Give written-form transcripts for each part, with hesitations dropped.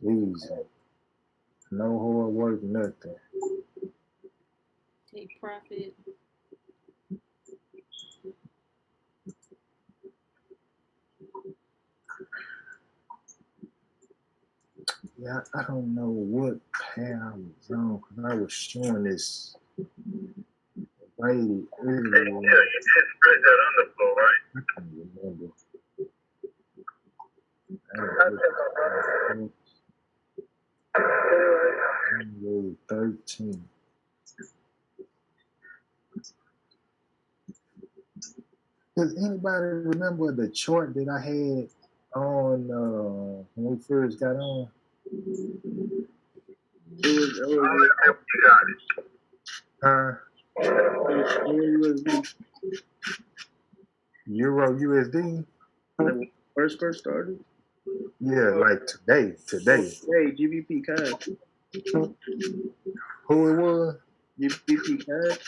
Easy. No hard work, nothing. Take profit. Yeah, I don't know what path I was on because I was showing this lady earlier. Yeah, you did spread that underflow, right? I can't remember. January 13. Does anybody remember the chart that I had on when we first got on? You got it. Huh? Euro USD? First started? Yeah, like today. Hey, GBP cash. Who it was? GBP cash.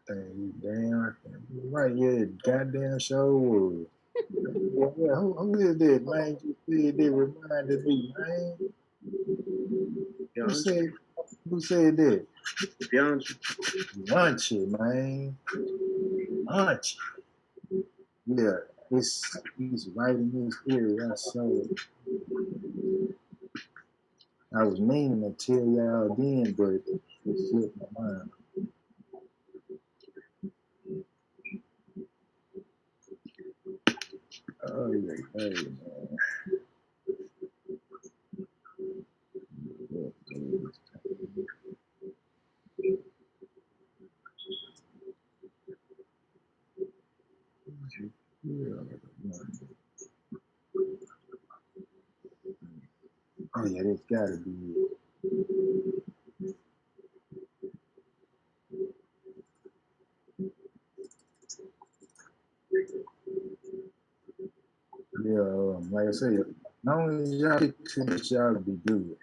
Damn, I can't be right. Yeah, goddamn show was. Yeah, who is that, man? You said they reminded me, man. Who said that? Bianchi, man. Bianchi. Yeah, he's right in this area. So I was meaning to tell y'all then, but it slipped my mind. Oh, yeah, hey, man. Oh yeah, this gotta be it. Yeah, like I said, as long as y'all get to this, y'all be good.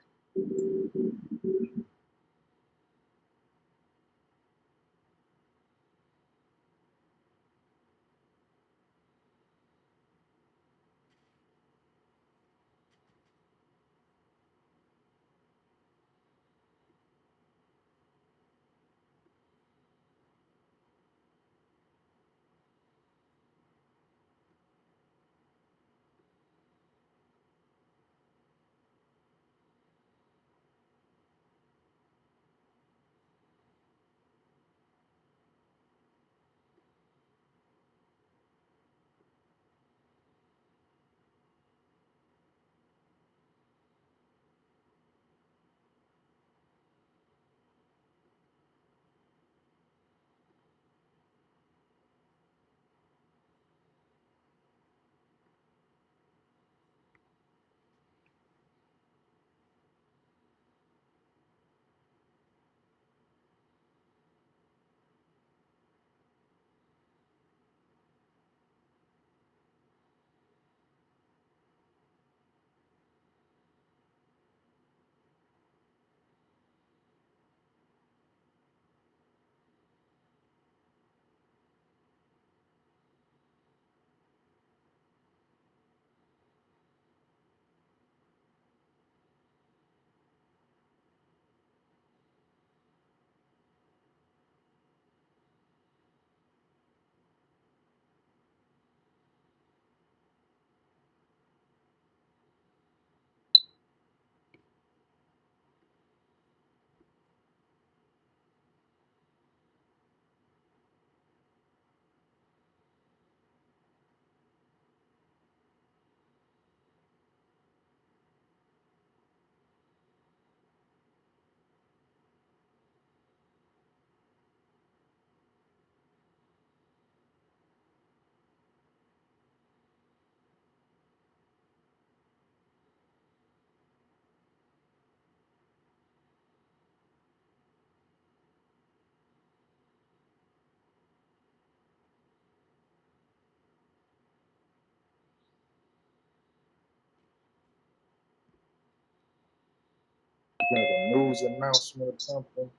Like a news announcement or something.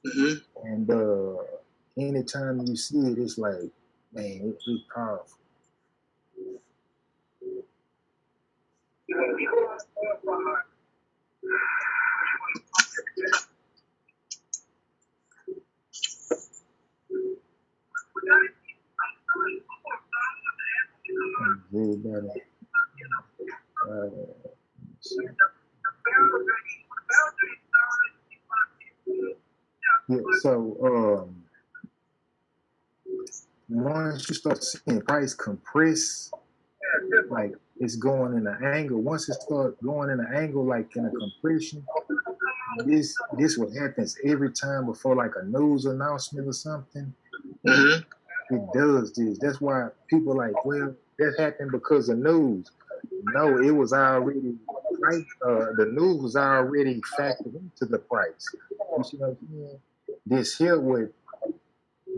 Mm-hmm. And anytime you see it, it's like Man, it's powerful. Very better. Uh, yeah, so once you start seeing price compress, like it's going in an angle. Once it starts going in an angle, like in a compression, this what happens every time before like a news announcement or something. Mm-hmm. It does this. That's why people like, well, that happened because of news. No, it was already right. The news was already factored into the price. You see what I'm saying? This here with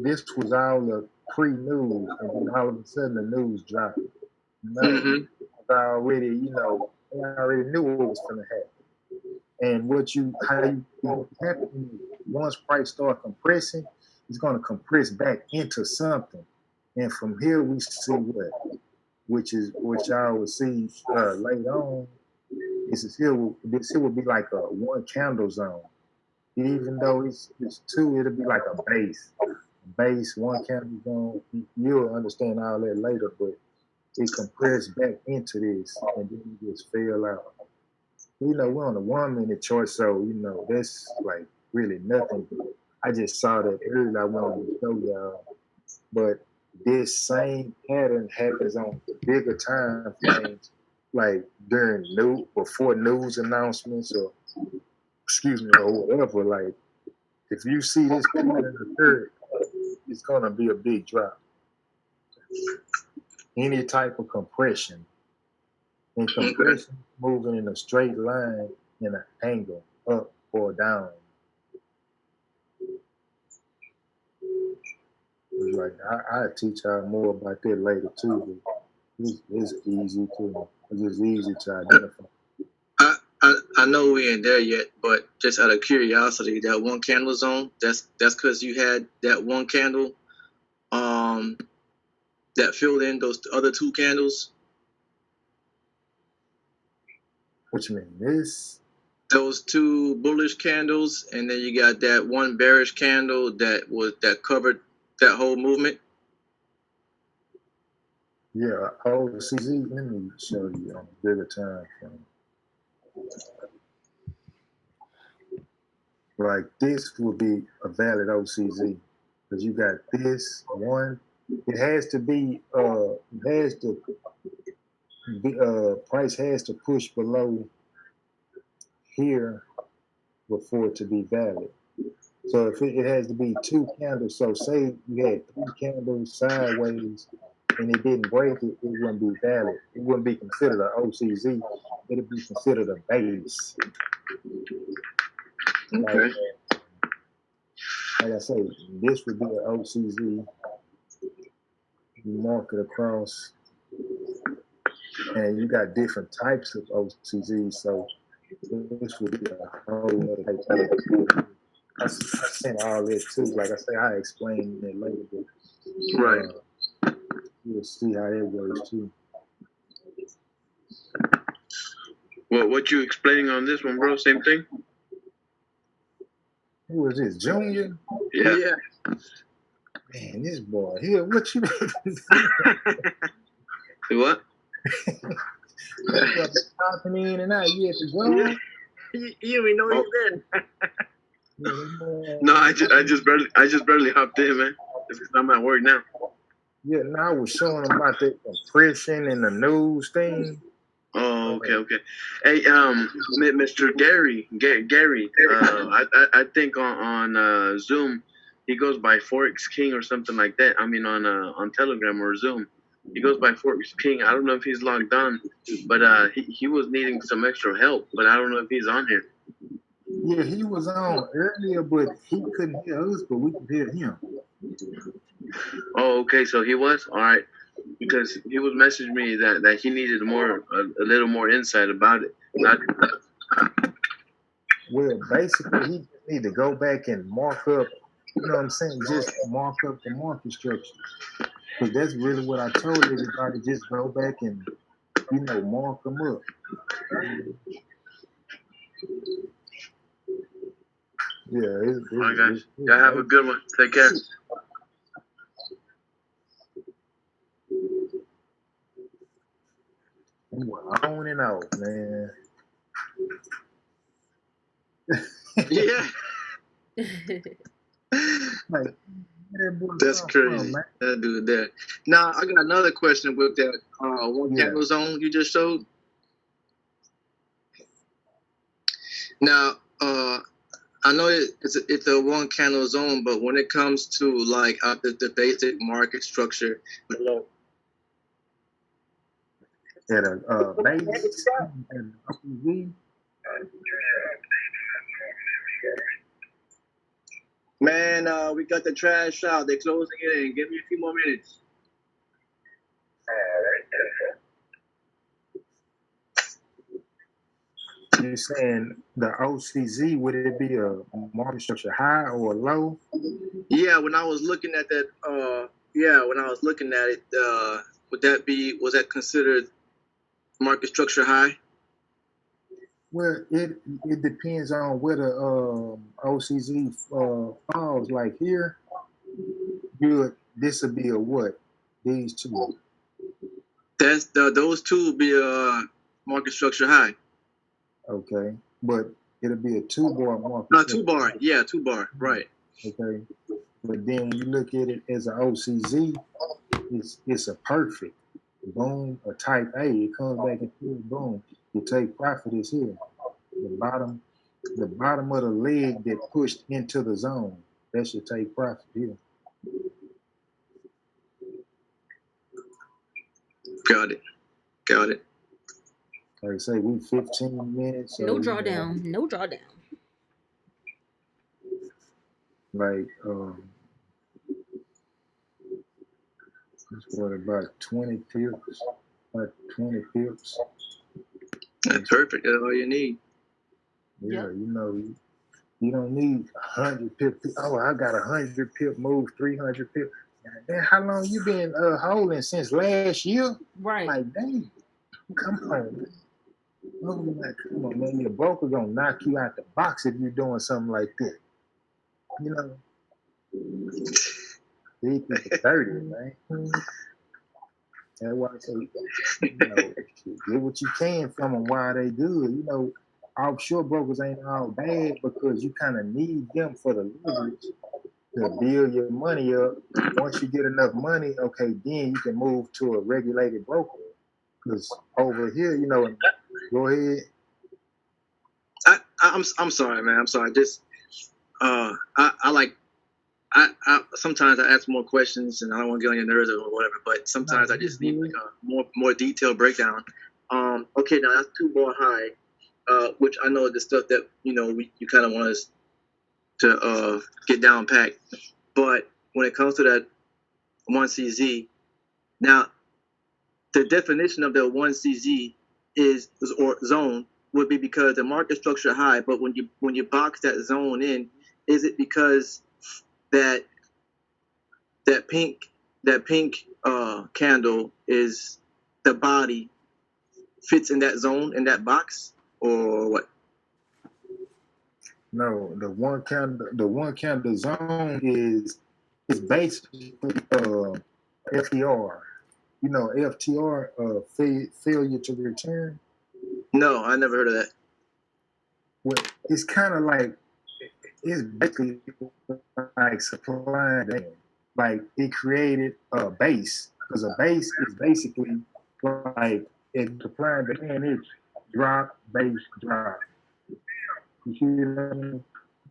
this was all the pre-news, and then all of a sudden the news dropped. No, Mm-hmm. already, they already knew what was going to happen. And how you what's happening is once price start compressing, it's going to compress back into something. And from here we see which I will see later on. This here will be like a one candle zone. Even though it's two, it'll be like a base one candle zone. You'll understand all that later, but it compressed back into this, and then it just fell out. We're on a 1 minute chart, so that's like really nothing. I just saw that earlier. I wanted to show y'all, but this same pattern happens on bigger time frames, like during before news announcements, or excuse me, or whatever. Like if you see this pattern occur, it's gonna be a big drop. Any type of compression, and Okay. compression moving in a straight line in an angle, up or down. It's like I teach y'all more about that later too. But it's easy to it's just easy to identify. I know we ain't there yet, but just out of curiosity, that one candle zone, that's because you had that one candle um that filled in those other two candles. What you mean? This? Those two bullish candles, and then you got that one bearish candle that covered that whole movement. Yeah. OCZ. Let me show you on a bigger time frame. Like this would be a valid OCZ because you got this one. It has to be. It has to be. Price has to push below here before it to be valid. So if it has to be two candles, so say you had three candles sideways and it didn't break it, it wouldn't be valid. It wouldn't be considered an OCZ. It'd be considered a base. Like, Okay. like I say, this would be an OCZ. You mark it across, and you got different types of OCZs. So this would be a whole other type. I sent all this too. Like I say, I explain it later, but Right. you'll see how it works too. Well, what you explaining on this one, bro? Same thing. Who is this, Junior? Yeah. Man, this boy here, what you What? popping in and out? You at the job? You even know Oh. you then. No, I just barely hopped in, man. It's 'cause I'm at work now. Yeah, no, I was showing them about that compression and the news thing. Oh, okay. Hey, Mr. Gary. I think on Zoom, he goes by Forex King or something like that. I mean on Telegram or Zoom, he goes by Forex King. I don't know if he's logged on, but he was needing some extra help, but I don't know if he's on here. Yeah, he was on earlier, but he couldn't hear us, but we could hear him. Oh, okay, so he was all right because he was messaging me that he needed a little more insight about it. Well, basically, he just need to go back and mark up. You know what I'm saying? Just mark up the market structures. Because that's really what I told everybody. Just go back and, mark them up. Yeah, Oh my gosh. Y'all have a good one. Take care. On and off, man. Yeah. Like, where that boy That's come crazy. from, man? That dude there. Now I got another question with that one Yeah. candle zone you just showed. Now, I know it's a one candle zone, but when it comes to like the basic market structure, At a base and OPV. man, we got the trash out. They're closing it in. Give me a few more minutes. You're saying the OCZ, would it be a market structure high or low? Yeah, when I was looking at that, when I was looking at it, was that considered market structure high? Well, it depends on where the OCZ falls. Like here, this would be a what? These two. That's those two would be market structure high. Okay, but it'll be a 2-bar market. No, 2-bar. Yeah, 2-bar. Right. Okay, but then when you look at it as an OCZ, it's a perfect boom, a type A. It comes back and says boom. You take profit is here. The bottom of the leg that pushed into the zone. That should take profit here. Got it. Like I say, we 15 minutes. So, no drawdown. No drawdown. Like, it's what, about 20 pips? About 20 pips. That's perfect. That's all you need. Yeah, you don't need 100 pip. Oh, I got 100 pip move, 300 pip. Man, how long you been holding since last year? Right. Like, dang, come on, man. Come on, man. Your broker gonna knock you out the box if you're doing something like that. 50 to 30, man. That's why I say, get what you can from them while they good. Offshore brokers ain't all bad because you kind of need them for the leverage to build your money up. Once you get enough money, okay, then you can move to a regulated broker. Because over here, go ahead. I'm sorry, man. I'm sorry. Just I sometimes I ask more questions and I don't want to get on your nerves or whatever, but sometimes I just need like a more detailed breakdown. Okay, now that's 2-bar high, which I know the stuff that you kind of want us to get down packed. But when it comes to that 1CZ, now the definition of the 1CZ or zone would be because the market structure high, but when you box that zone in, is it because that pink candle is the body fits in that zone in that box or what? No, the one candle zone is basically FTR. FTR, failure to return. No, I never heard of that. Well, it's kind of like, it's basically like supply and demand. Like, it created a base, because a base is basically like, if supply and demand is drop, base, drop. You see what I mean?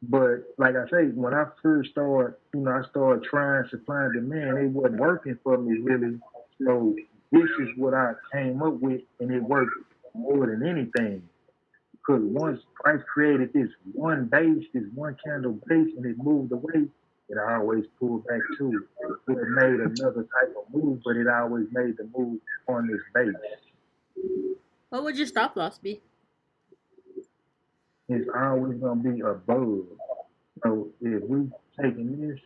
But like I say, when I first started, I started trying supply and demand, it wasn't working for me really. So this is what I came up with, and it worked more than anything. Because once Christ created this one base, this one candle base, and it moved away, it always pulled back to it. It made another type of move, but it always made the move on this base. What would your stop loss be? It's always going to be above. So if we taking this,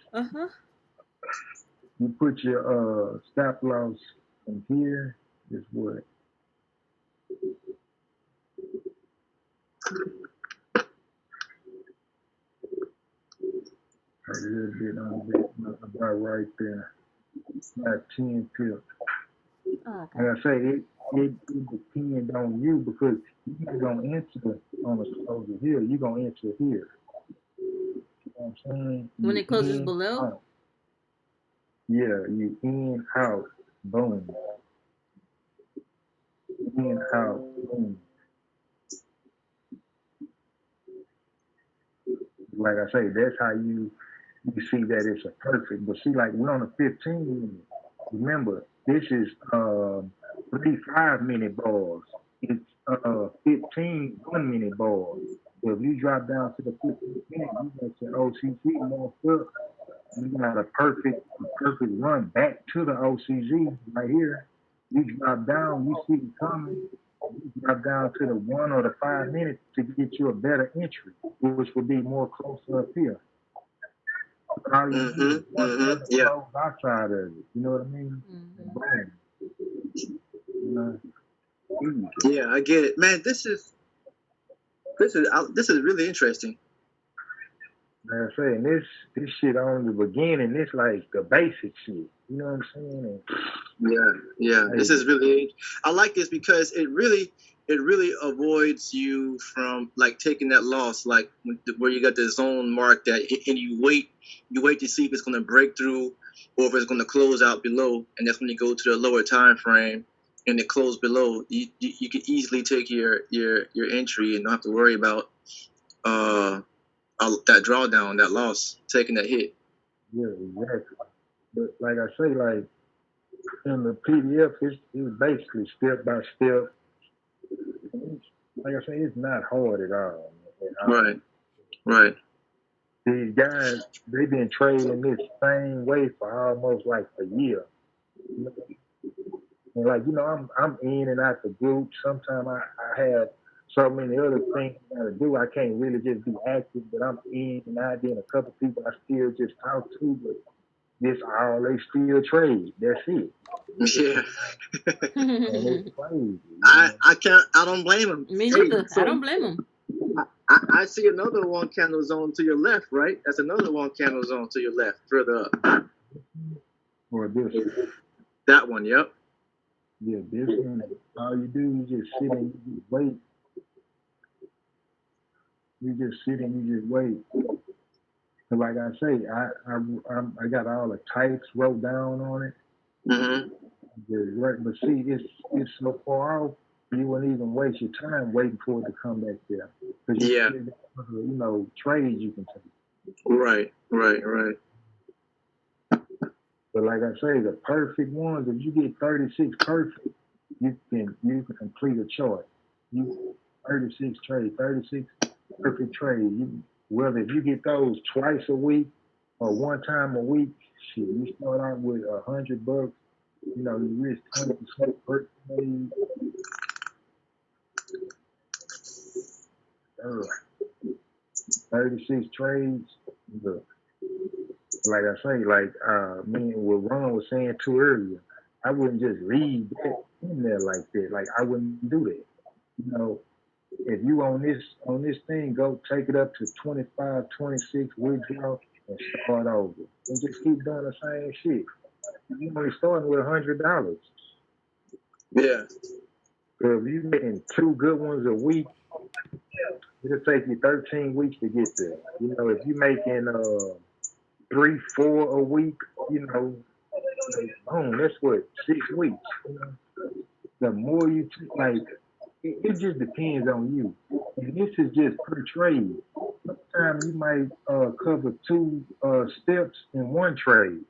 You put your stop loss in here. Is what a little bit on that, about right there. About 10 pips. Oh, okay. Like I say, it depends on you because you're not gonna enter on a closer here. You're gonna enter here. You know what I'm saying? When You it closes in, below? out. Yeah, you in, out, boom. In, out, boom. Like I say, that's how you see that it's a perfect. But see, like we're on a 15 minute. Remember, this is 3 5 minute balls. It's 15 1 minute balls. So if you drop down to the 15 minute, you got your OCC more up. You got a perfect run back to the OCZ right here. You drop down, you see it coming. You drop down to the 1 or the 5 minutes to get you a better entry, which would be more closer up here. All you do is one other Yeah. close outside of it. You know what I mean? And Mm-hmm. boom. You know, easy. Yeah, I get it, man. This is really interesting. Like I say, and this shit on the beginning, this like the basic shit. You know what I'm saying? Yeah. And, This is really. I like this because it really avoids you from like taking that loss, like where you got the zone mark that, and you wait to see if it's going to break through or if it's going to close out below, and that's when you go to the lower time frame and it close below. You can easily take your entry and not have to worry about uh that drawdown, that loss, taking that hit. yeah, exactly. But like I say, like in the PDF, it's basically step by step. Like I say, it's not hard at all. At all. Right. These guys, they've been trading this same way for almost like a year. You know, and like I'm in and out the group. Sometimes I have so many other things I gotta do. I can't really just be active, but I'm in and out. Then a couple people I still just talk to, but this all they still trade. That's it. Yeah. And it's crazy. I don't blame him. Me Hey, neither. I so don't blame him. I see another one candle zone to your left, right? That's another one candle zone to your left, further up. Or this one. That one, yep. Yeah, this one. All you do is just sit and you just wait. You just sit and you just wait. So like I say, I got all the types wrote down on it. Mm-hmm. Right, but see, it's so far off, you wouldn't even waste your time waiting for it to come back there. Because Yeah. trades you can take. Right. But like I say, the perfect ones, if you get 36 perfect, you can complete a chart. You 36 trade, 36 perfect trade. Whether if you get those twice a week or one time a week, shit, you start out with $100. You risk 20% per trade. 36 trades. Look, like I say, like me and what Ron was saying too earlier, I wouldn't just leave that in there like that. Like I wouldn't do that. You know, if you on this thing, go take it up to 25, 26, withdraw and start over. And just keep doing the same shit. You only starting with $100. Yeah. So if you getting two good ones a week, it'll take you 13 weeks to get there. If you making 3, 4 a week, boom, that's what 6 weeks. The more you like, it just depends on you. And this is just per trade. Sometimes you might cover two steps in one trade.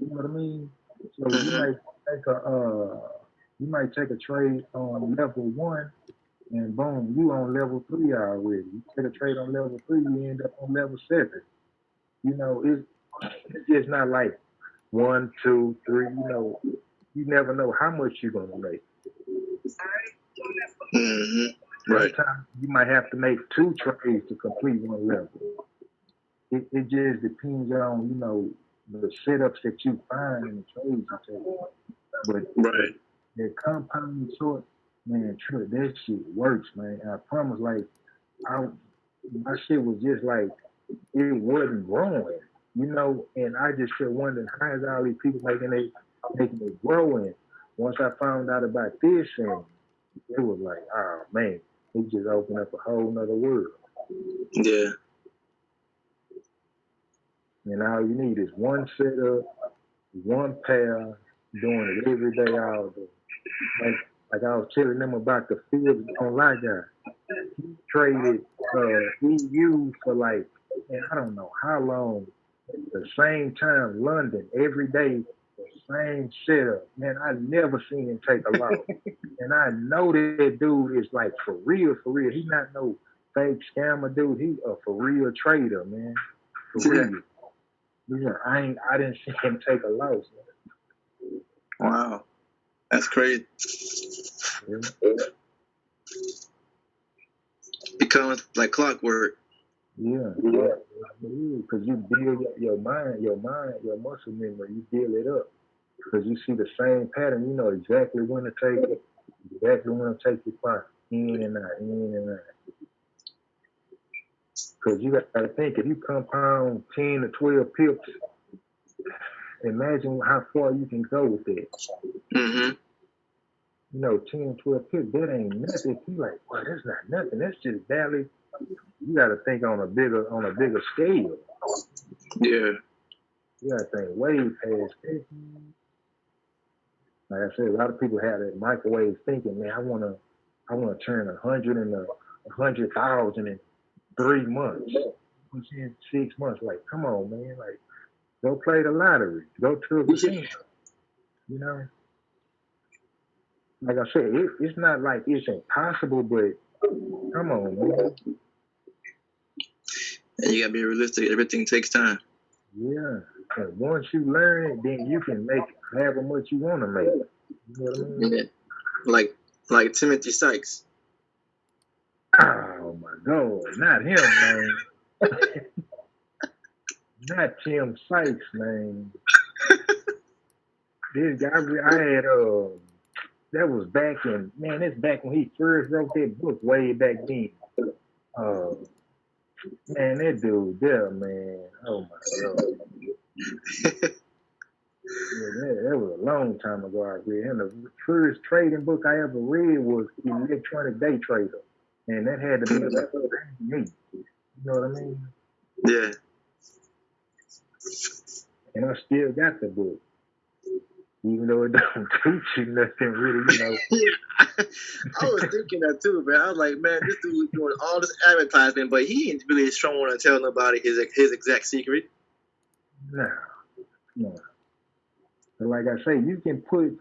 You know what I mean? So take you might take a trade on level 1, and boom, you on level 3 already. You take a trade on level 3, you end up on level 7. It's just not like 1, 2, 3. You never know how much you're gonna make. Mm-hmm. Right. Sometimes you might have to make 2 trades to complete one level. It just depends on the setups that you find in the trades you take. But Right. that compound sort, man, true, that shit works, man. I promise, like, I, my shit was just like, it wasn't growing, and I just kept wondering how is all these people making it growing. Once I found out about this, and it was like, oh man, it just opened up a whole nother world. Yeah. And all you need is one setup, one pair, doing it every day, all day. Like I was telling them about the field on Light Guy. He traded EU for like, man, I don't know how long. At the same time, London every day, the same setup. Man, I never seen him take a loss. And I know that dude is like for real, for real. He's not no fake scammer dude. He a for real trader, man. For real. Yeah, I didn't see him take a loss. Man. Wow. That's crazy. Yeah. Becomes like clockwork. Yeah, because you build your mind, your muscle memory, you build it up. Because you see the same pattern, you know exactly when to take it, exactly when to take your spot, in and out, in and out. Because you got to think, if you compound 10 to 12 pips, imagine how far you can go with that. Mm-hmm. 10, 12 pips, that ain't nothing. You like, well, that's not nothing. That's just barely. You got to think on a bigger scale. Yeah. You got to think way past that. Like I said, a lot of people have that microwave thinking, man, I wanna turn 100 into 100,000 in 3 months. In 6 months. Like, come on, man. Like, go play the lottery. Go to a casino. Like I said, it's not like it's impossible, but come on, man. And you gotta be realistic. Everything takes time. Yeah. And once you learn it, then you can make however much you want to make. You know what I mean? Yeah. Like Timothy Sykes. Oh my God, not him, man. Not Tim Sykes, man. This guy, I had that was back in, man, that's back when he first wrote that book way back then. Man, that dude there, man. Oh my God. Yeah, that was a long time ago I read. And the first trading book I ever read was Electronic Day Trader. And that had to be like me. You know what I mean? Yeah. And I still got the book. Even though it don't teach you nothing really, Yeah, I was thinking that too, man. I was like, man, this dude doing all this advertising, but he ain't really strong want to tell nobody his exact secret. No. But like I say, you can put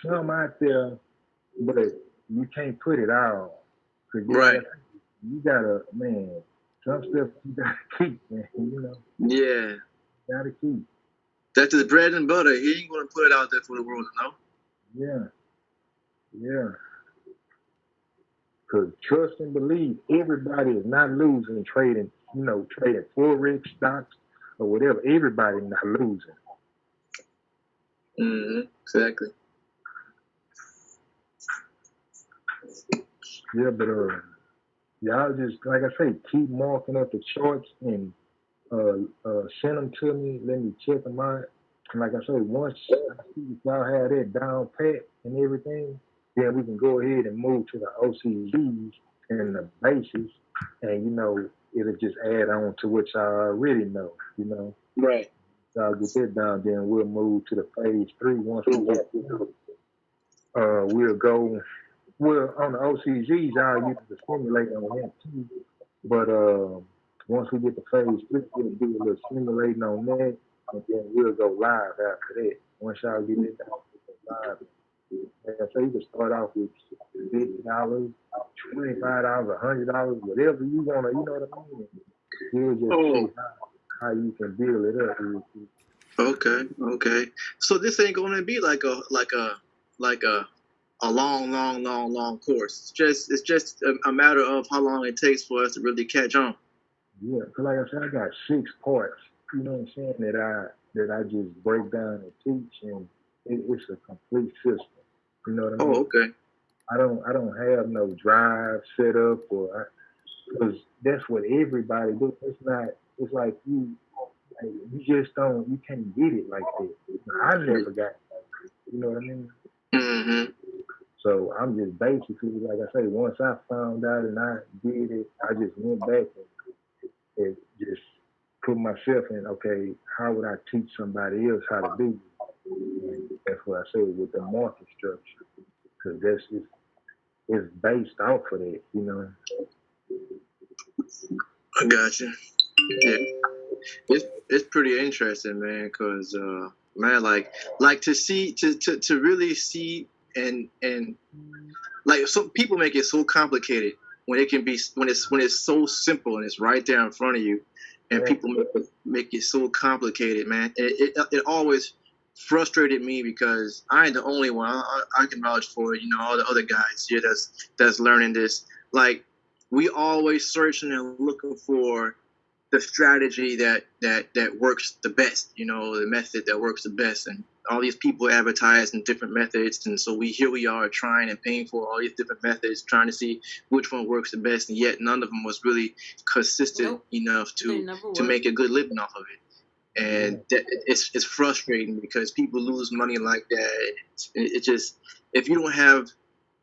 some out there, but you can't put it all. Cause Right. You gotta, man, some stuff you gotta keep, man, Yeah. You gotta keep. That's his bread and butter. He ain't gonna put it out there for the world to know. Yeah. Cause trust and believe, everybody is not losing trading, trading forex stocks or whatever. Everybody not losing. Mm-hmm. Exactly. Yeah, but y'all just, like I say, keep marking up the charts and send them to me. Let me check them out. And like I say, once I see if y'all have that down pat and everything, then we can go ahead and move to the OCGs and the bases. And, it'll just add on to what y'all already know, Right. Y'all get that down, then we'll move to the phase 3. Once we get we'll go, well, on the OCGs, y'all use the simulate on that too. But once we get to phase 3, we'll do a little simulating on that, and then we'll go live after that. Once y'all get it down, we'll go live. And so you can start off with $50, $25, $100, whatever you want to, you know what I mean? We'll just see how you can build it up. Okay. So this ain't gonna be like a long course. It's just a matter of how long it takes for us to really catch on. Yeah, because like I said, I got 6 parts, you know what I'm saying, that that I just break down and teach, and it's a complete system. You know what I Oh, mean? okay. I don't have no drive set up or because that's what everybody do. It's not. It's like you just don't. You can't get it like that. I never got it like that. You know what I mean? Mm-hmm. So I'm just basically, like I say, once I found out and I did it, I just went back and just put myself in, okay, how would I teach somebody else how to do it? And that's what I say with the market structure, because it's based off of that, you know. I got you. Yeah, it's pretty interesting, man. Cause man, like to really see and like some people make it so complicated when it can be when it's so simple and it's right there in front of you, and Yeah, people make it so complicated, man. It always frustrated me because I ain't the only one. I can vouch for it. You know, all the other guys here that's learning this. Like we always searching and looking for the strategy that works the best, you know, the method that works the best. And all these people advertise in different methods, and so we are trying and paying for all these different methods, trying to see which one works the best, and yet none of them was really consistent Nope, enough they never to work. make a good living off of it. yeah, And it's frustrating because people lose money like that. It just, if you don't have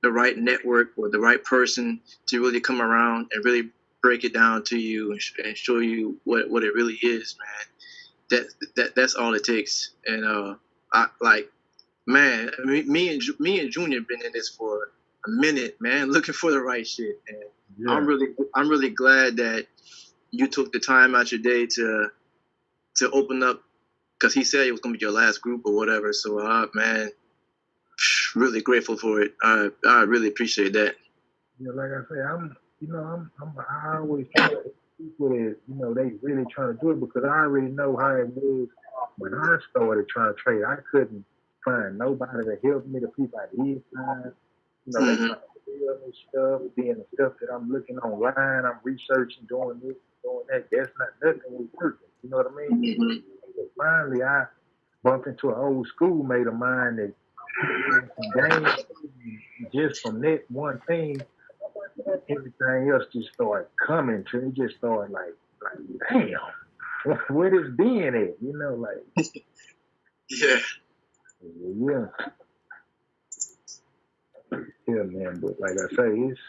the right network or the right person to really come around and really break it down to you and show you what it really is, man. That's all it takes. And I like, man. Me and Junior been in this for a minute, man, looking for the right shit. And yeah. I'm really glad that you took the time out your day to open up because he said it was gonna be your last group or whatever. So, man, really grateful for it. I really appreciate that. Yeah, like I say, I always try to people that, they really trying to do it because I already know how it was when I started trying to trade. I couldn't find nobody to help me, the people I did find. They Hmm. trying to tell me stuff, then the stuff that I'm looking online, I'm researching, doing this, doing that. That's not nothing was working. You know what I mean? Hmm. So finally, I bumped into an old schoolmate of mine that put me in some games. Just from that one thing, everything else just started coming to me. Just started like, damn, where this being at? Like, Yeah. yeah, yeah, man. But like I say, it's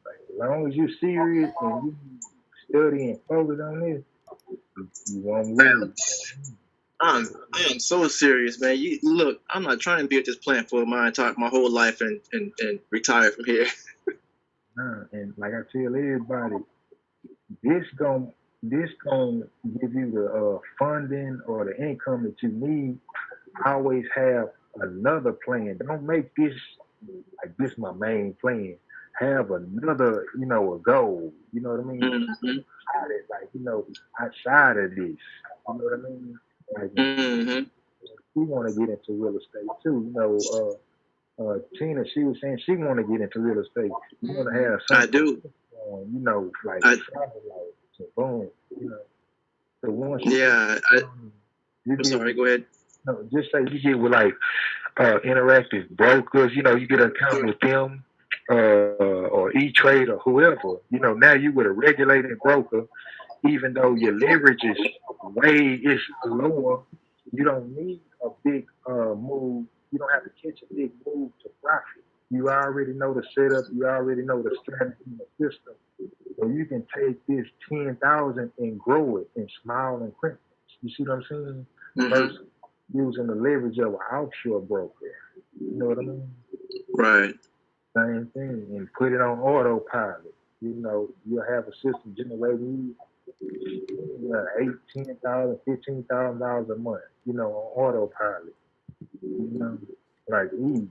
like as long as you serious and you study and focus on this, you won't lose. Man, I am so serious, man. You look, I'm not trying to be at this plant for my whole life and retire from here. Nah, and like I tell everybody, this gon' this gon' give you the funding or the income that you need. Always have another plan. Don't make this like this my main plan. Have another, a goal. You know what I mean? Hmm. Like, outside of this. You know what I mean? Like Hmm. we want to get into real estate too. Tina, she was saying she want to get into real estate. You want to Hmm. have I something do. on, like I travel, like so boom, So once you get, yeah. you I'm get sorry. with, Go ahead. just say you get with like interactive brokers. You get an account with them, or E Trade or whoever. Now you with a regulated broker, even though your leverage is lower, you don't need a big move. You don't have to catch a big move to profit. You already know the setup. You already know the strategy and the system. So you can take this 10,000 and grow it in small increments. You see what I'm saying? Hmm. Versus using the leverage of an offshore broker. You know what I mean? Right. Same thing. And put it on autopilot. You'll have a system generating eight, $10,000, $15,000 a month, on autopilot, you know, like easy.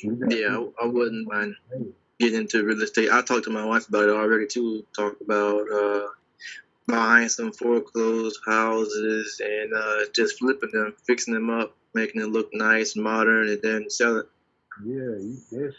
You got Yeah, people I wouldn't mind hey, getting into real estate. I talked to my wife about it already too. Talked about buying some foreclosed houses and just flipping them, fixing them up, making it look nice, modern, and then sell it. yeah, this